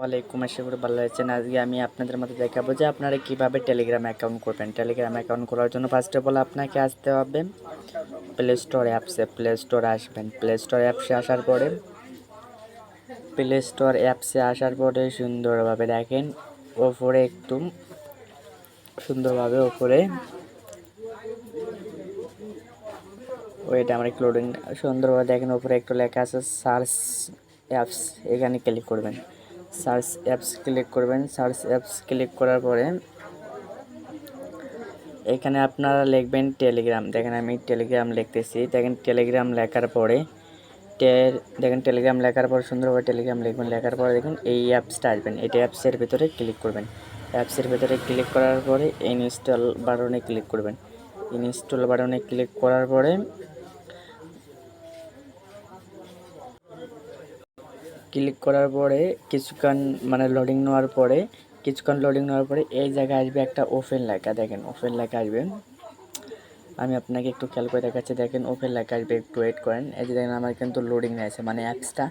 ওয়ালাইকুম, আশা করি ভালো আছেন। আজকে আমি আপনাদের মধ্যে দেখাবো যে আপনারা কিভাবে টেলিগ্রাম অ্যাকাউন্ট করবেন। টেলিগ্রাম অ্যাকাউন্ট করার জন্য ফার্স্ট অফ অল আপনাকে আসতে হবে প্লে স্টোর অ্যাপসে। প্লে স্টোরে আসবেন। প্লে স্টোর অ্যাপসে আসার পরে সুন্দরভাবে দেখেন ওপরে একটু সুন্দরভাবে ওপরে ওইটা আমার একটু লোডিং সুন্দরভাবে দেখেন ওপরে একটু লেখা আছে সার্চ অ্যাপস, এখানে ক্লিক করবেন। সার্চ অ্যাপস ক্লিক করবেন। সার্চ অ্যাপস ক্লিক করার পরে এখানে আপনারা লিখবেন টেলিগ্রাম। দেখেন আমি টেলিগ্রাম লিখতেছি। দেখেন টেলিগ্রাম লেখার পরে দেখেন টেলিগ্রাম লেখার পর সুন্দরভাবে টেলিগ্রাম লিখবেন। লেখার পরে দেখুন এই অ্যাপসটা আসবেন। এটা অ্যাপসের ভিতরে ক্লিক করবেন। অ্যাপসের ভিতরে ক্লিক করার পরে ইনস্টল বাটনে ক্লিক করবেন। ইনস্টল বাটনে ক্লিক করার পরে কিছুক্ষণ লোডিং নেওয়ার পরে এই জায়গায় আসবে একটা ওপেন লেখা। দেখেন ওপেন লেখা আসবে। আমি আপনাকে একটু খেয়াল করে দেখাচ্ছি। দেখেন ওপেন লেখা আসবে, একটু ওয়েট করেন। এই যে দেখেন আমার কিন্তু লোডিং নিয়েছে, মানে অ্যাপসটা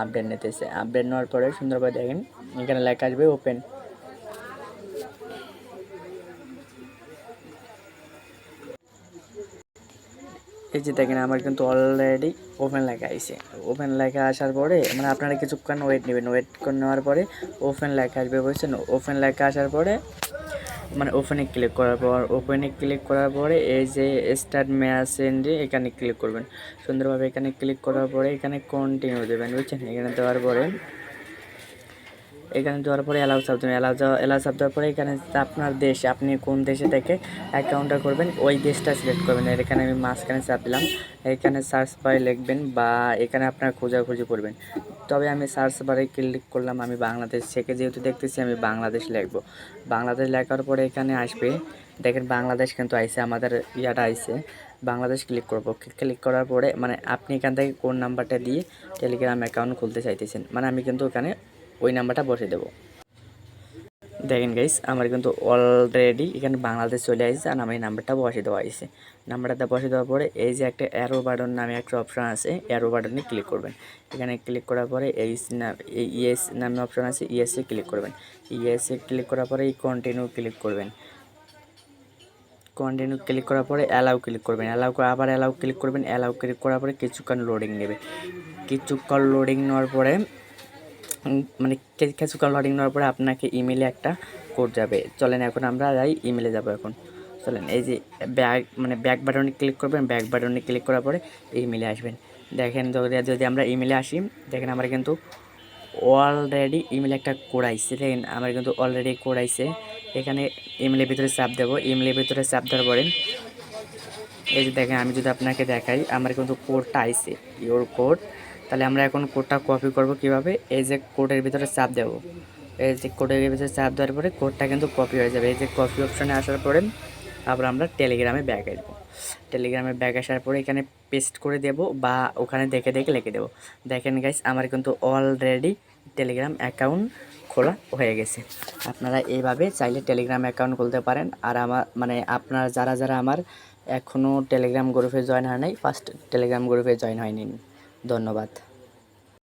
আপডেট নিতেছে। আপডেট নেওয়ার পরে সুন্দরভাবে দেখেন এখানে লেখা আসবে ওপেন। এই যে দেখেন আমার কিন্তু অলরেডি ওপেন লেখা আসছে। ওপেন লেখা আসার পরে মানে আপনারা কিছুক্ষণ ওয়েট নেবেন। ওয়েট করে নেওয়ার পরে ওপেন লেখা আসবে, বুঝছেন? ওপেন লেখা আসার পরে মানে ওপেনে ক্লিক করার পরে এই যে স্টার্ট মেসেঞ্জে এখানে ক্লিক করবেন। সুন্দরভাবে এখানে ক্লিক করার পরে এখানে কন্টিনিউ দেবেন, বুঝছেন? এখানে দেওয়ার পরে অ্যালাউ চাপ দেবেন। অ্যালাউ চাপ দেওয়ার পরে এখানে আপনার দেশ, আপনি কোন দেশে থেকে অ্যাকাউন্টটা করবেন ওই দেশটা সিলেক্ট করবেন। এখানে আমি মাঝখানে চাপ দিলাম। এখানে সার্চ বারে লিখবেন বা এখানে আপনার খোঁজাখুঁজি করবেন। তবে আমি সার্চ বারে ক্লিক করলাম। আমি বাংলাদেশ থেকে যেহেতু দেখতেছি আমি বাংলাদেশ লিখব। বাংলাদেশ লেখার পরে এখানে আসবে, দেখেন বাংলাদেশ কিন্তু আইছে, আমাদের ইয়াটা আইছে। বাংলাদেশ ক্লিক করব। ক্লিক করার পরে মানে আপনি এখান থেকে কোন নাম্বারটা দিয়ে টেলিগ্রাম অ্যাকাউন্ট খুলতে চাইতেছেন, মানে আমি কিন্তু এখানে ওই নাম্বারটা বসিয়ে দেবো। দেখেন গাইস আমার কিন্তু অলরেডি এখানে বাংলাদেশ চলে আসছে আর আমি এই নাম্বারটা বসিয়ে দেওয়া হয়েছে। নাম্বারটা বসিয়ে দেওয়ার পরে এই যে একটা অ্যারো বাটন নামে একটা অপশন আছে, অ্যারো বাটনে ক্লিক করবেন। এখানে ক্লিক করার পরে ইয়েস নামে অপশন আছে, ইয়েসে ক্লিক করবেন। ইয়েসে ক্লিক করার পরে এই কন্টিনিউ ক্লিক করবেন। কন্টিনিউ ক্লিক করার পরে অ্যালাউ ক্লিক করবেন। আবার অ্যালাউ ক্লিক করবেন। অ্যালাউ ক্লিক করার পরে কিছুক্ষণ লোডিং নেবে। কিছুক্ষণ লোডিং নেওয়ার পরে মানে কিছুক্ষণ লোডিং নেওয়ার পরে আপনাকে ইমেলে একটা কোড যাবে। চলেন এখন আমরা যাই ইমেলে যাব। এখন চলেন এই যে ব্যাক বাটনে ক্লিক করবেন। ব্যাক বাটনে ক্লিক করার পরে ইমেলে আসবেন। দেখেন যদি আমরা ইমেলে আসি, দেখেন আমার কিন্তু অলরেডি ইমেলে একটা কোড আইছে। দেখেন আমার কিন্তু অলরেডি কোড আইছে। এখানে ইমেলের ভিতরে চাপ দেবো। ইমেলের ভিতরে চাপ দেওয়ার পরে এই যে দেখেন আমি যদি আপনাকে দেখাই আমার কিন্তু কোডটা আইছে, ইওর কোড। তাহলে আমরা এখন কোডটা কপি করব কিভাবে? এই যে কোডের ভিতরে চাপ দেবো। এই যে কোডের ভিতরে চাপ দেওয়ার পরে কোডটা কিন্তু কপি হয়ে যাবে। এই যে কপি অপশানে আসার পরে আবার আমরা টেলিগ্রামে ব্যাক আসবো। টেলিগ্রামে ব্যাক আসার পরে এখানে পেস্ট করে দেব বা ওখানে দেখে দেখে লিখে দেবো। দেখেন গাইস আমার কিন্তু অলরেডি টেলিগ্রাম অ্যাকাউন্ট খোলা হয়ে গেছে। আপনারা এইভাবে চাইলে টেলিগ্রাম অ্যাকাউন্ট খুলতে পারেন। আর আমার মানে আপনারা যারা আমার এখনও টেলিগ্রাম গ্রুপে জয়েন হয় নাই, ফার্স্ট টেলিগ্রাম গ্রুপে জয়েন হয়ে নিন। ধন্যবাদ।